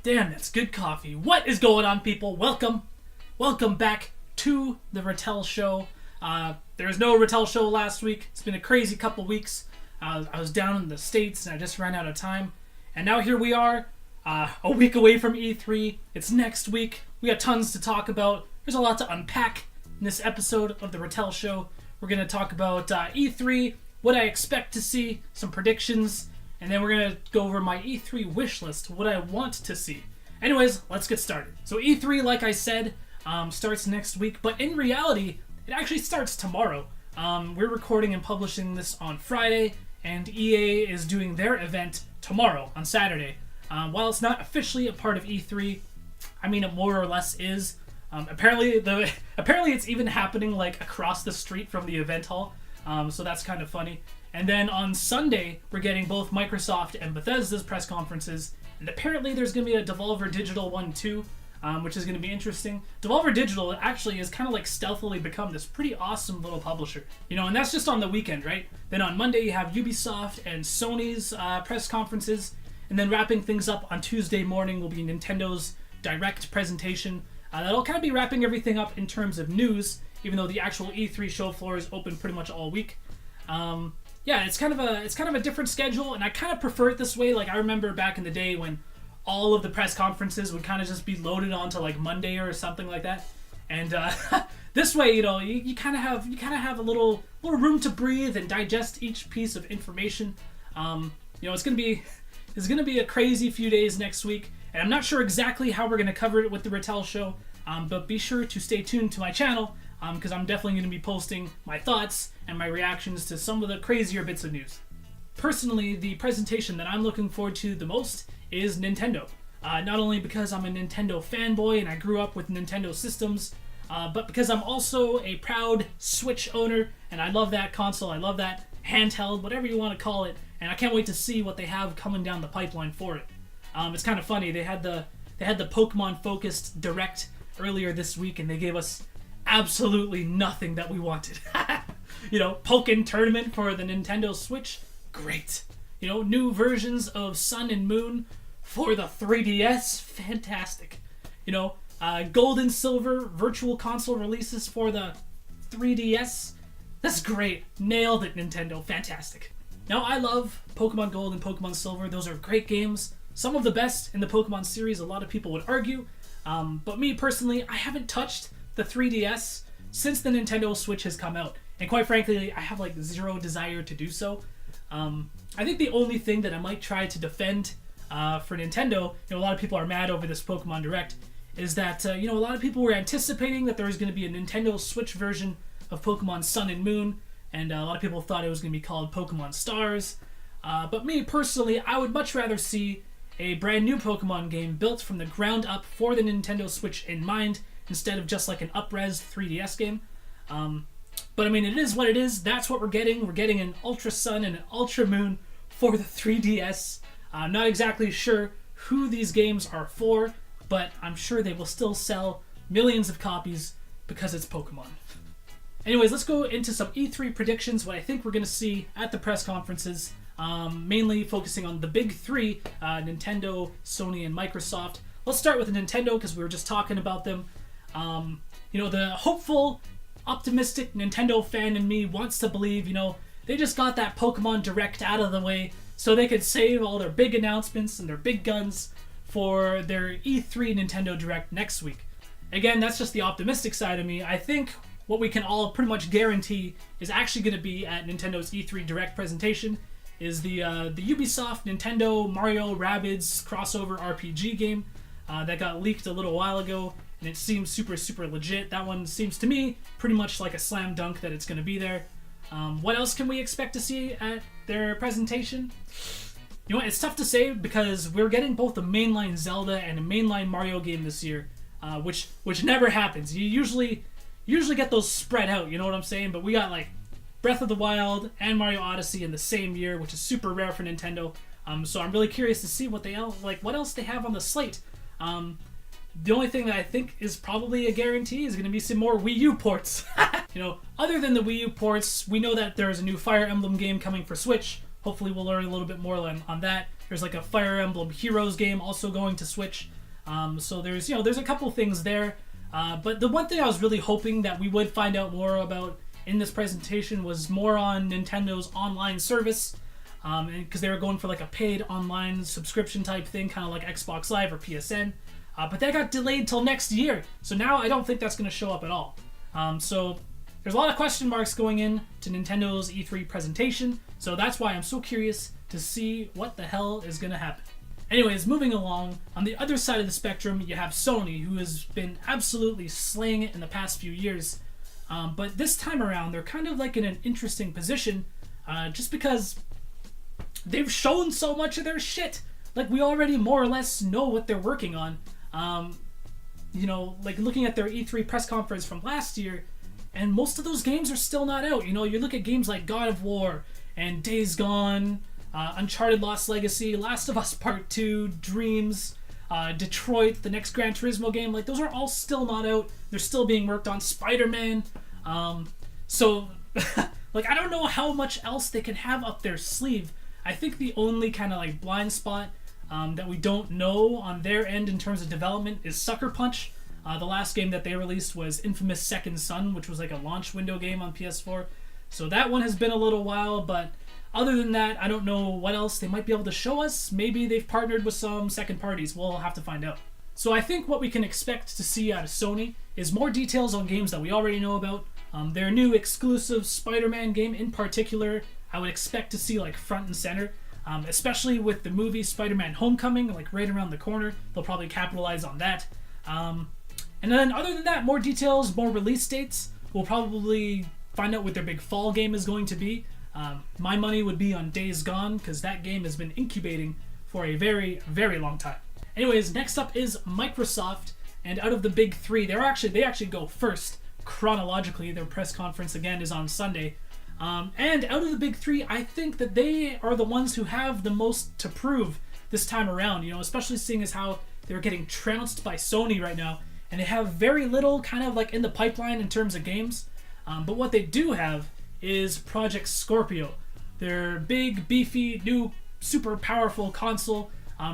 Damn, that's good coffee. What is going on, people? Welcome back to the Retel show. There was no Retel show last week. It's been a crazy couple weeks. I was down in the States and I just ran out of time. And now here we are, a week away from E3. It's next week. We got tons to talk about. There's a lot to unpack in this episode of the Retel show. We're going to talk about E3, what I expect to see, some predictions, and then we're going to go over my E3 wish list, what I want to see. Anyways, let's get started. So E3, like I said, starts next week, but in reality, it actually starts tomorrow. We're recording and publishing this on Friday, and EA is doing their event tomorrow, on Saturday. While it's not officially a part of E3, I mean, it more or less is. Apparently it's even happening like across the street from the event hall, so that's kind of funny. And then on Sunday, we're getting both Microsoft and Bethesda's press conferences, and apparently there's going to be a Devolver Digital one too, which is going to be interesting. Devolver Digital actually has kind of like stealthily become this pretty awesome little publisher, and that's just on the weekend, right? Then on Monday you have Ubisoft and Sony's press conferences, and then wrapping things up on Tuesday morning will be Nintendo's Direct presentation. That'll kind of be wrapping everything up in terms of news, even though the actual E3 show floor is open pretty much all week. Yeah, it's kind of a different schedule, and I kind of prefer it this way. Like, I remember back in the day when all of the press conferences would kind of just be loaded onto like Monday or something like that. And this way, you kind of have a little room to breathe and digest each piece of information. It's gonna be a crazy few days next week, and I'm not sure exactly how we're gonna cover it with the Retel show. But be sure to stay tuned to my channel, because I'm definitely going to be posting my thoughts and my reactions to some of the crazier bits of news. Personally, the presentation that I'm looking forward to the most is Nintendo. Not only because I'm a Nintendo fanboy and I grew up with Nintendo systems, but because I'm also a proud Switch owner, and I love that console, I love that handheld, whatever you want to call it, and I can't wait to see what they have coming down the pipeline for it. It's kind of funny, they had the Pokemon-focused Direct earlier this week, and they gave us absolutely nothing that we wanted. Pokken Tournament for the Nintendo Switch, great. New versions of Sun and Moon for the 3DS, fantastic. Gold and Silver Virtual Console releases for the 3DS, that's great. Nailed it, Nintendo, fantastic. Now, I love Pokemon Gold and Pokemon Silver, those are great games. Some of the best in the Pokemon series, a lot of people would argue. But me personally, I haven't touched the 3DS since the Nintendo Switch has come out. And quite frankly, I have like zero desire to do so. I think the only thing that I might try to defend for Nintendo, a lot of people are mad over this Pokemon Direct, is that, a lot of people were anticipating that there was going to be a Nintendo Switch version of Pokemon Sun and Moon, and a lot of people thought it was going to be called Pokemon Stars. But me personally, I would much rather see a brand new Pokemon game built from the ground up for the Nintendo Switch in mind, instead of just like an up-res 3DS game. But I mean, it is what it is. That's what we're getting. We're getting an Ultra Sun and an Ultra Moon for the 3DS. I'm not exactly sure who these games are for, but I'm sure they will still sell millions of copies because it's Pokemon. Anyways, let's go into some E3 predictions, what I think we're going to see at the press conferences. Mainly focusing on the big three, Nintendo, Sony, and Microsoft. Let's start with Nintendo because we were just talking about them. The hopeful, optimistic Nintendo fan in me wants to believe, they just got that Pokemon Direct out of the way so they could save all their big announcements and their big guns for their E3 Nintendo Direct next week. Again, that's just the optimistic side of me. I think what we can all pretty much guarantee is actually going to be at Nintendo's E3 Direct presentation is the Ubisoft Nintendo Mario Rabbids crossover RPG game that got leaked a little while ago, and it seems super, super legit. That one seems to me pretty much like a slam dunk that it's going to be there. What else can we expect to see at their presentation? It's tough to say because we're getting both a mainline Zelda and a mainline Mario game this year, which never happens. You usually get those spread out, you know what I'm saying? But we got like Breath of the Wild and Mario Odyssey in the same year, which is super rare for Nintendo. So I'm really curious to see what else they have on the slate. The only thing that I think is probably a guarantee is going to be some more Wii U ports. Other than the Wii U ports, we know that there's a new Fire Emblem game coming for Switch. Hopefully we'll learn a little bit more on that. There's like a Fire Emblem Heroes game also going to Switch. So there's a couple things there. But the one thing I was really hoping that we would find out more about in this presentation was more on Nintendo's online service, because they were going for like a paid online subscription type thing, kind of like Xbox Live or PSN. But that got delayed till next year, so now I don't think that's going to show up at all. So there's a lot of question marks going in to Nintendo's E3 presentation, so that's why I'm so curious to see what the hell is going to happen. Anyways, moving along, on the other side of the spectrum, you have Sony, who has been absolutely slaying it in the past few years. But this time around, they're kind of like in an interesting position, just because they've shown so much of their shit. Like, we already more or less know what they're working on. Like looking at their E3 press conference from last year, and most of those games are still not out. You look at games like God of War and Days Gone, Uncharted Lost Legacy, Last of Us Part 2, Dreams, Detroit, the next Gran Turismo game, like those are all still not out. They're still being worked on. Spider-Man. So like I don't know how much else they can have up their sleeve. I think the only kind of like blind spot that we don't know on their end in terms of development is Sucker Punch. The last game that they released was Infamous Second Son, which was like a launch window game on PS4. So that one has been a little while, but other than that, I don't know what else they might be able to show us. Maybe they've partnered with some second parties. We'll have to find out. So I think what we can expect to see out of Sony is more details on games that we already know about. Their new exclusive Spider-Man game in particular, I would expect to see like front and center, especially with the movie Spider-Man Homecoming, like right around the corner. They'll probably capitalize on that. And then other than that, more details, more release dates. We'll probably find out what their big fall game is going to be. My money would be on Days Gone, because that game has been incubating for a very, very long time. Anyways, next up is Microsoft, and out of the big three, they actually go first chronologically. Their press conference again is on Sunday. And out of the big three, I think that they are the ones who have the most to prove this time around, especially seeing as how they're getting trounced by Sony right now, and they have very little kind of like in the pipeline in terms of games. But what they do have is Project Scorpio, their big, beefy, new, super powerful console.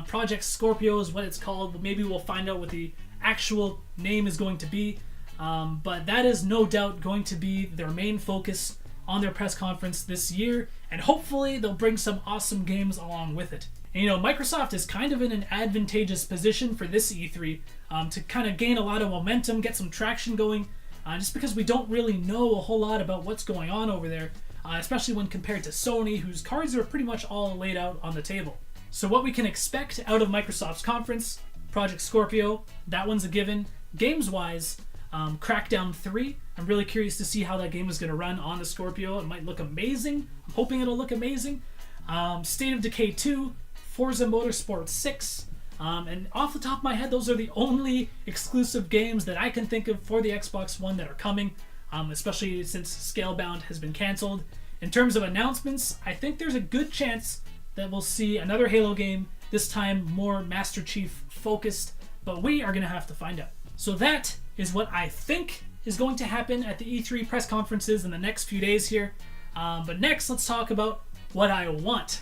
Project Scorpio is what it's called. Maybe we'll find out what the actual name is going to be. But that is no doubt going to be their main focus on their press conference this year, and hopefully they'll bring some awesome games along with it. And Microsoft is kind of in an advantageous position for this E3 to kind of gain a lot of momentum, get some traction going, just because we don't really know a whole lot about what's going on over there, especially when compared to Sony, whose cards are pretty much all laid out on the table. So what we can expect out of Microsoft's conference: Project Scorpio, that one's a given. Games-wise, Crackdown 3, I'm really curious to see how that game is going to run on the Scorpio. It might look amazing. I'm hoping it'll look amazing. State of Decay 2, Forza Motorsport 6, and off the top of my head, those are the only exclusive games that I can think of for the Xbox One that are coming, especially since Scalebound has been cancelled. In terms of announcements, I think there's a good chance that we'll see another Halo game, this time more Master Chief focused, but we are going to have to find out. So that is what I think is going to happen at the E3 press conferences in the next few days here. But next, let's talk about what I want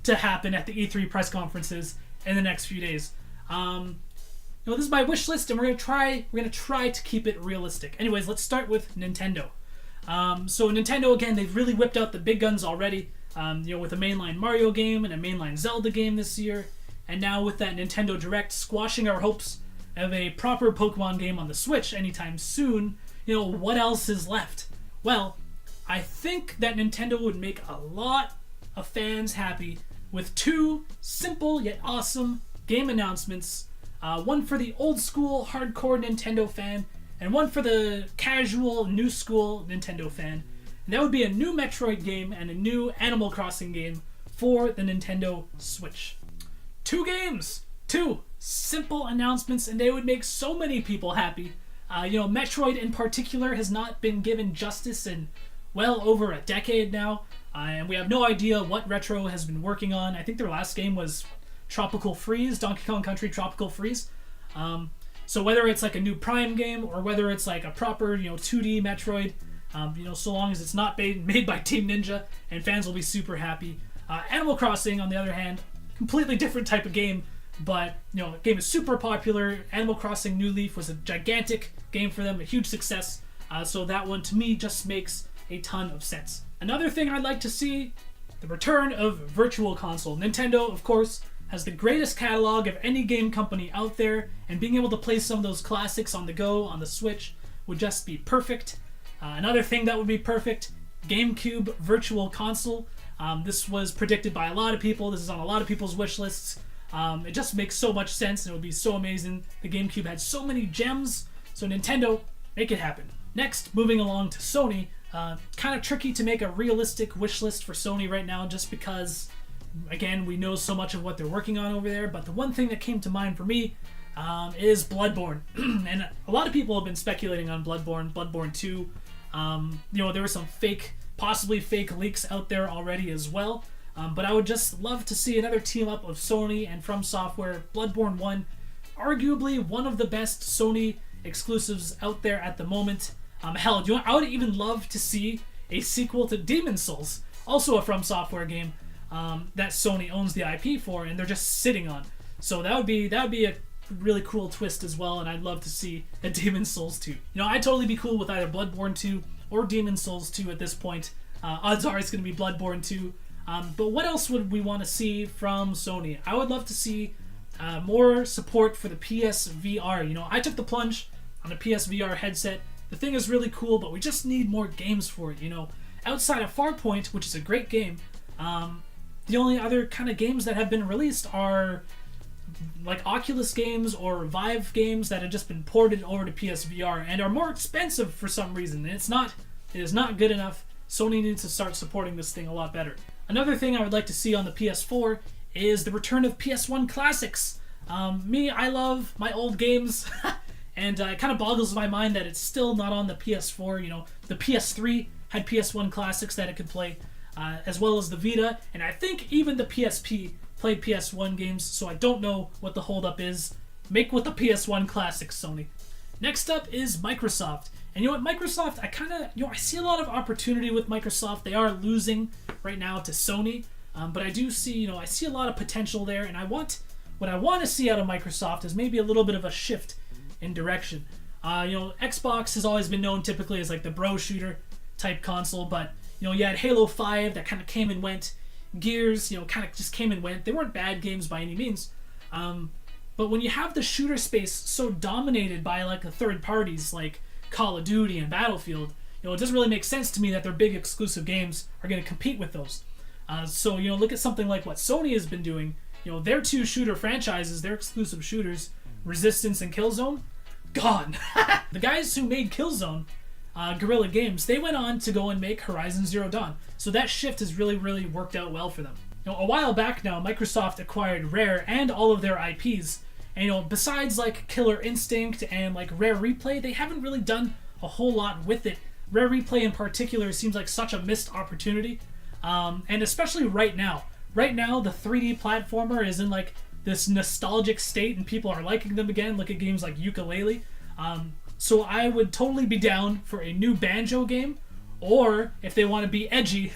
to happen at the E3 press conferences in the next few days. This is my wish list, and we're gonna try to keep it realistic. Anyways, let's start with Nintendo. So Nintendo, again, they've really whipped out the big guns already. With a mainline Mario game and a mainline Zelda game this year, and now with that Nintendo Direct squashing our hopes of a proper Pokemon game on the Switch anytime soon. What else is left? Well, I think that Nintendo would make a lot of fans happy with two simple yet awesome game announcements. One for the old school hardcore Nintendo fan, and one for the casual new school Nintendo fan. And that would be a new Metroid game and a new Animal Crossing game for the Nintendo Switch. Two games! Two simple announcements, and they would make so many people happy. Metroid in particular has not been given justice in well over a decade now, and we have no idea what Retro has been working on. I think their last game was Tropical Freeze, Donkey Kong Country Tropical Freeze. So whether it's like a new Prime game or whether it's like a proper 2D Metroid, so long as it's not made by Team Ninja, and fans will be super happy. Animal Crossing, on the other hand, completely different type of game. But, you know, the game is super popular. Animal Crossing New Leaf was a gigantic game for them, a huge success. So that one, to me, just makes a ton of sense. Another thing I'd like to see, the return of Virtual Console. Nintendo, of course, has the greatest catalog of any game company out there, and being able to play some of those classics on the go, on the Switch, would just be perfect. Another thing that would be perfect, GameCube Virtual Console. This was predicted by a lot of people. This is on a lot of people's wish lists. It just makes so much sense, and it would be so amazing. The GameCube had so many gems, so Nintendo, make it happen. Next, moving along to Sony. Kind of tricky to make a realistic wish list for Sony right now, just because, again, we know so much of what they're working on over there. But the one thing that came to mind for me is Bloodborne. And a lot of people have been speculating on Bloodborne 2. You know, there were some possibly fake leaks out there already as well. But I would just love to see another team up of Sony and From Software. Bloodborne 1, arguably one of the best Sony exclusives out there at the moment. Hell, I would even love to see a sequel to Demon's Souls, also a From Software game that Sony owns the IP for, and they're just sitting on. So that would be a really cool twist as well, and I'd love to see a Demon's Souls 2. You know, I'd totally be cool with either Bloodborne 2 or Demon's Souls 2 at this point. Odds are it's going to be Bloodborne 2. But what else would we want to see from Sony? I would love to see more support for the PSVR. You know, I took the plunge on a PSVR headset. The thing is really cool, but we just need more games for it, you know. Outside of Farpoint, which is a great game, the only other kind of games that have been released are like Oculus games or Vive games that have just been ported over to PSVR and are more expensive for some reason. And it is not good enough. Sony needs to start supporting this thing a lot better. Another thing I would like to see on the PS4 is the return of PS1 classics. I love my old games, and it kind of boggles my mind that it's still not on the PS4. You know, the PS3 had PS1 classics that it could play, as well as the Vita, and I think even the PSP played PS1 games, so I don't know what the holdup is. Make with the PS1 classics, Sony. Next up is Microsoft. And you know what, Microsoft, I see a lot of opportunity with Microsoft. They are losing right now to Sony, but I do see, I see a lot of potential there, and what I want to see out of Microsoft is maybe a little bit of a shift in direction. Xbox has always been known typically as like the bro shooter type console, but you had Halo 5 that kind of came and went. Gears, kind of just came and went. They weren't bad games by any means. But when you have the shooter space so dominated by like the third parties like Call of Duty and Battlefield, it doesn't really make sense to me that their big exclusive games are going to compete with those. So look at something like what Sony has been doing. Their two shooter franchises, their exclusive shooters, Resistance and Killzone, gone. The guys who made Killzone, Guerrilla Games, they went on to go and make Horizon Zero Dawn. So that shift has really, really worked out well for them. A while back now, Microsoft acquired Rare and all of their IPs. And besides like Killer Instinct and like Rare Replay, they haven't really done a whole lot with it. Rare Replay in particular seems like such a missed opportunity. And especially right now. Right now, the 3D platformer is in like this nostalgic state and people are liking them again. Look at games like Yooka-Laylee. So I would totally be down for a new Banjo game, or if they want to be edgy,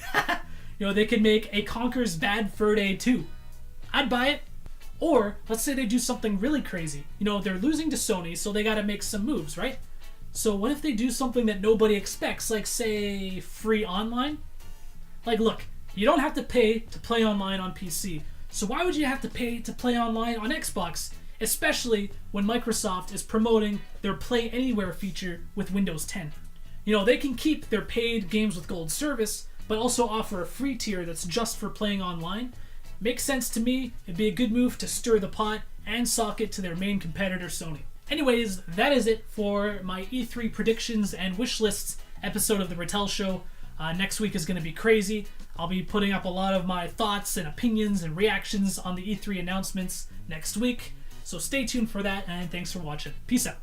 they could make a Conker's Bad Fur Day 2. I'd buy it. Or let's say they do something really crazy. They're losing to Sony, so they got to make some moves, right? So what if they do something that nobody expects, like say free online? Like, look, you don't have to pay to play online on PC. So why would you have to pay to play online on Xbox? Especially when Microsoft is promoting their Play Anywhere feature with Windows 10. They can keep their paid Games with Gold service, but also offer a free tier that's just for playing online. Makes sense to me. It'd be a good move to stir the pot and sock it to their main competitor, Sony. Anyways, that is it for my E3 predictions and wish lists episode of the Retel Show. Next week is going to be crazy. I'll be putting up a lot of my thoughts and opinions and reactions on the E3 announcements next week. So stay tuned for that, and thanks for watching. Peace out.